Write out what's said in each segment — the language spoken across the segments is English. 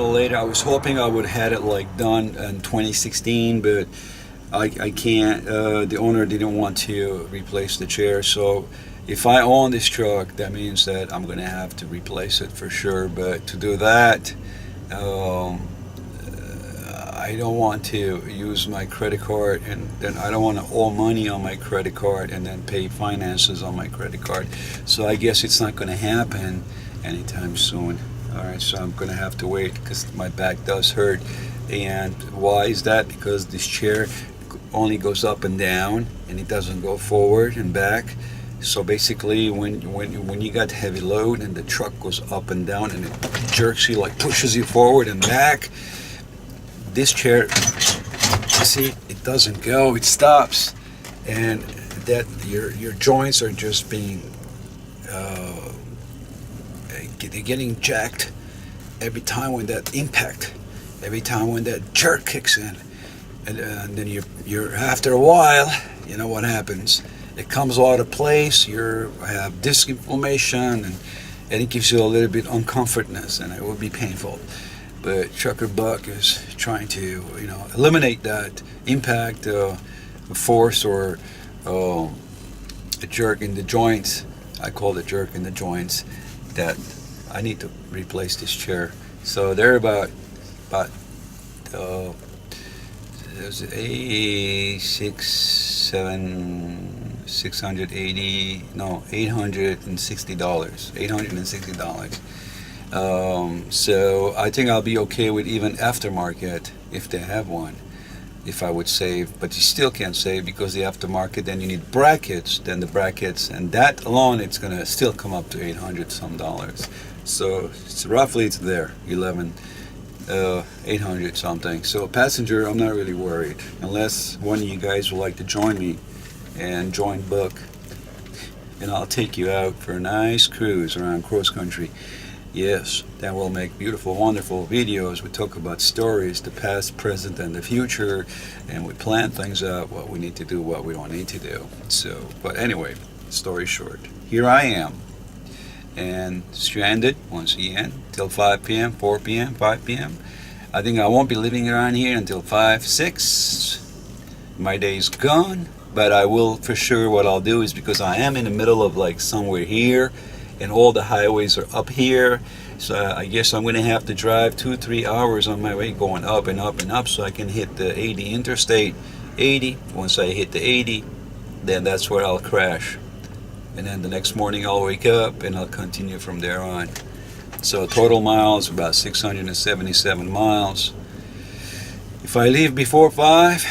little later. I was hoping I would have had it like done in 2016, but I can't. The owner didn't want to replace the chair, so if I own this truck, that means that I'm gonna have to replace it for sure. But to do that, I don't want to use my credit card, and then I don't want to owe money on my credit card and then pay finances on my credit card. So I guess it's not going to happen anytime soon. All right, so I'm going to have to wait because my back does hurt. And why is that? Because this chair only goes up and down, and it doesn't go forward and back. So basically, when you got heavy load and the truck goes up and down and it jerks you, like pushes you forward and back, this chair, you see, it doesn't go, it stops, and that your joints are just being they're getting jacked every time when that impact, every time when that jerk kicks in, and then you're after a while, you know what happens? It comes out of place. You have disc inflammation, and it gives you a little bit uncomfortness, and it will be painful. But Trucker Buck is trying to, eliminate that impact, force, or a jerk in the joints. I call it jerk in the joints. That I need to replace this chair. So they're about there's $860. So I think I'll be okay with even aftermarket if they have one, if I would save. But you still can't save because the aftermarket, then you need brackets, then the brackets, and that alone, it's gonna still come up to $800 some. So it's roughly there, 800 something. So passenger, I'm not really worried, unless one of you guys would like to join me and join Buck, and I'll take you out for a nice cruise around cross country. Yes, then we'll make beautiful, wonderful videos. We talk about stories, the past, present, and the future, and we plan things out, what we need to do, what we don't need to do. So, but anyway, story short, here I am, and stranded once again till 5 p.m., 4 p.m., 5 p.m. I think I won't be living around here until 5, 6. My day's gone, but I will for sure. What I'll do is, because I am in the middle of like somewhere here, and all the highways are up here, so I guess I'm gonna have to drive 2-3 hours on my way going up and up and up so I can hit the 80 interstate 80. Once I hit the 80, then that's where I'll crash, and then the next morning I'll wake up and I'll continue from there on. So total miles about 677 miles. If I leave before 5,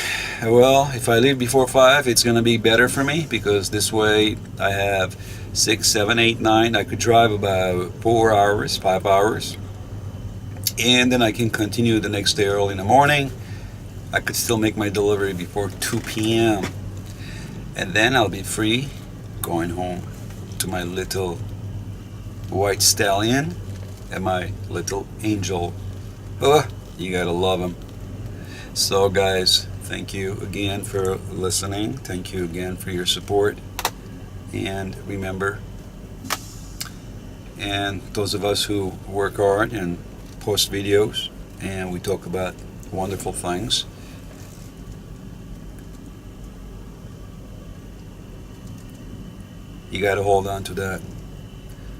well, if I leave before 5, it's gonna be better for me, because this way I have 6, 7, 8, 9. I could drive about 4 hours, 5 hours, and then I can continue the next day early in the morning. I could still make my delivery before 2 p.m. and then I'll be free going home to my little white stallion and my little angel. Oh, you gotta love him. So guys, thank you again for listening. Thank you again for your support. And remember, and those of us who work hard and post videos and we talk about wonderful things, you got to hold on to that.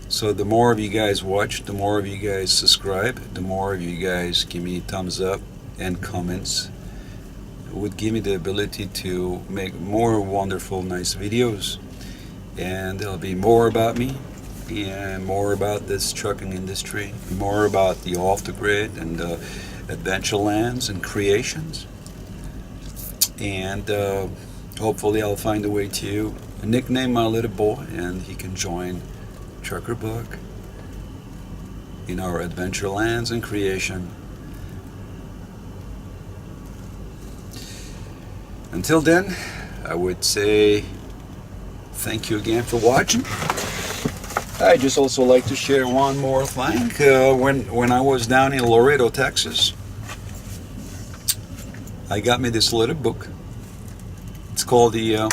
So the more of you guys watch, the more of you guys subscribe, the more of you guys give me thumbs up and comments, it would give me the ability to make more wonderful, nice videos. And there'll be more about me, and more about this trucking industry, more about the off the grid and adventure lands and creations. And hopefully I'll find a way to nickname my little boy, and he can join Trucker Buck in our adventure lands and creation. Until then, I would say thank you again for watching. I just also like to share one more thing. When I was down in Laredo, Texas, I got me this little book. It's called the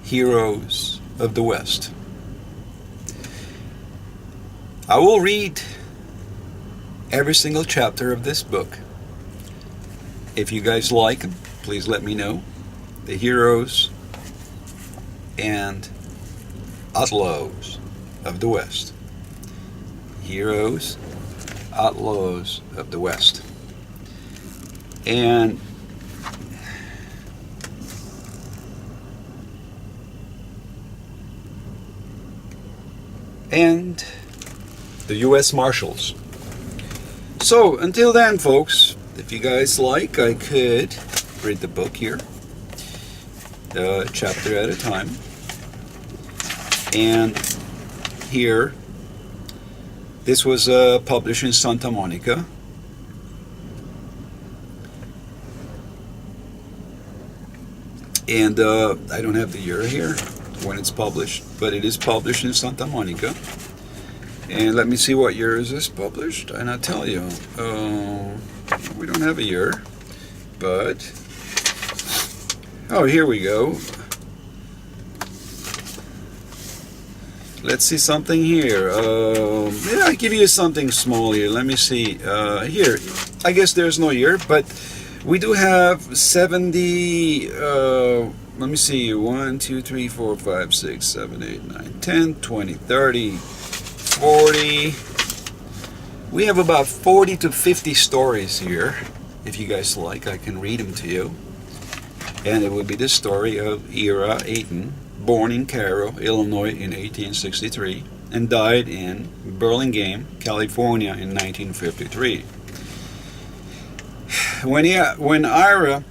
Heroes of the West. I will read every single chapter of this book. If you guys like them, please let me know. The heroes and outlaws of the West. Heroes, outlaws of the West. And the U.S. Marshals. So until then, folks, if you guys like, I could read the book here, chapter at a time. And here, this was published in Santa Monica. And I don't have the year here when it's published, but it is published in Santa Monica. And let me see what year is this published, and I'll tell you. We don't have a year, but oh, here we go. Let's see something here. Yeah, I give you something small here. Let me see. Here, I guess there's no year, but we do have 70. Let me see. 1, 2, 3, 4, 5, 6, 7, 8, 9, 10, 20, 30, 40. We have about 40 to 50 stories here. If you guys like, I can read them to you. And it would be the story of Ira Ayton, born in Cairo, Illinois in 1863 and died in Burlingame, California in 1953. When Ira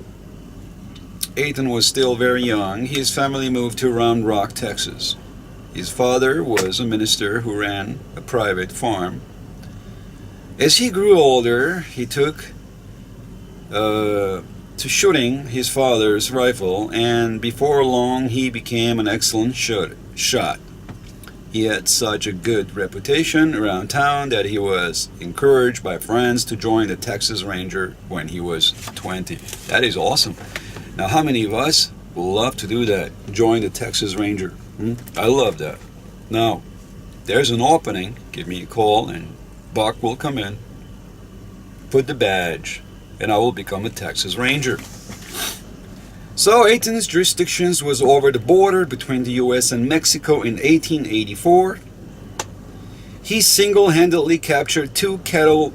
Ayton was still very young, his family moved to Round Rock, Texas. His father was a minister who ran a private farm. As he grew older, he took to shooting his father's rifle, and before long he became an excellent shot. He had such a good reputation around town that he was encouraged by friends to join the Texas Ranger when he was 20. That is awesome. Now, how many of us would love to do that? Join the Texas Ranger. I love that. Now, there's an opening. Give me a call and Buck will come in, put the badge, and I will become a Texas Ranger. So Ayton's jurisdiction was over the border between the U.S. and Mexico in 1884. He single-handedly captured 2 cattle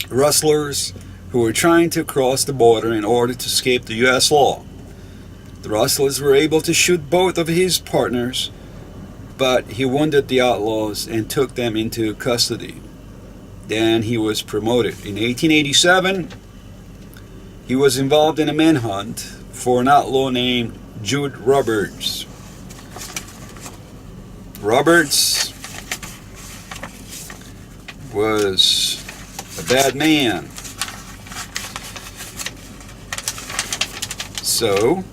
rustlers who were trying to cross the border in order to escape the U.S. law. The rustlers were able to shoot both of his partners, but he wounded the outlaws and took them into custody. Then he was promoted. In 1887, he was involved in a manhunt for an outlaw named Jude Roberts. Roberts was a bad man. So,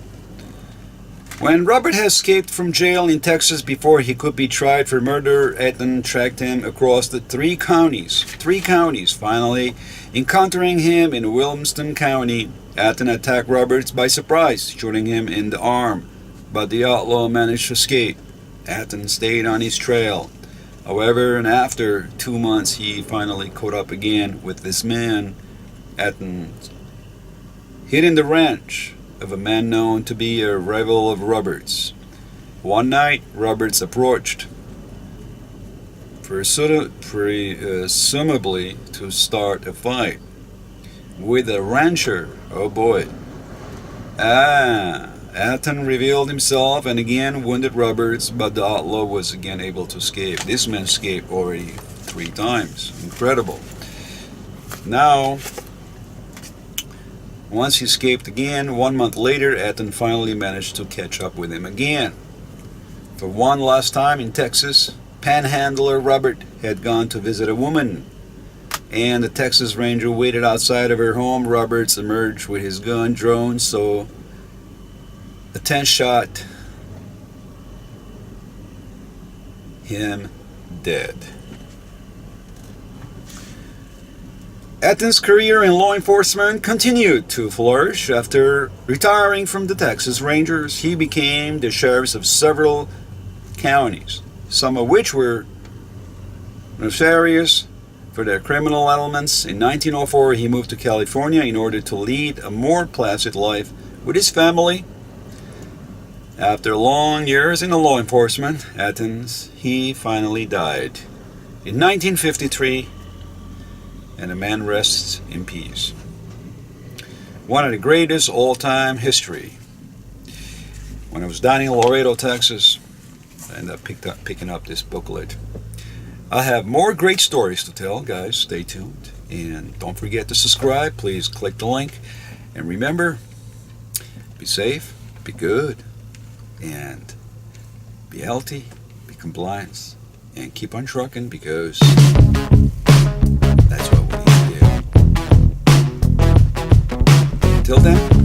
when Robert had escaped from jail in Texas before he could be tried for murder, Ayton tracked him across the 3 counties. Finally, encountering him in Williamston County, Ayton attacked Roberts by surprise, shooting him in the arm. But the outlaw managed to escape. Ayton stayed on his trail. However, and after 2 months, he finally caught up again with this man. Ayton hid in the ranch of a man known to be a rival of Roberts. One night, Roberts approached, presumably to start a fight with a rancher. Oh boy. Ayton revealed himself and again wounded Roberts, but the outlaw was again able to escape. This man escaped already 3 times. Incredible. Now, once he escaped again, 1 month later, Ayton finally managed to catch up with him again. For one last time in Texas, panhandler Robert had gone to visit a woman, and the Texas Ranger waited outside of her home. Roberts emerged with his gun drawn, so the 10 shot him dead. Ayton's career in law enforcement continued to flourish. After retiring from the Texas Rangers, he became the sheriffs of several counties, some of which were nefarious, for their criminal elements. In 1904, he moved to California in order to lead a more placid life with his family. After long years in law enforcement, Athens, he finally died in 1953, and the man rests in peace. One of the greatest all-time history. When I was down in Laredo, Texas, I ended up picking up this booklet. I have more great stories to tell, guys. Stay tuned. And don't forget to subscribe. Please click the link. And remember, be safe, be good, and be healthy, be compliant, and keep on trucking, because that's what we need to do. Until then,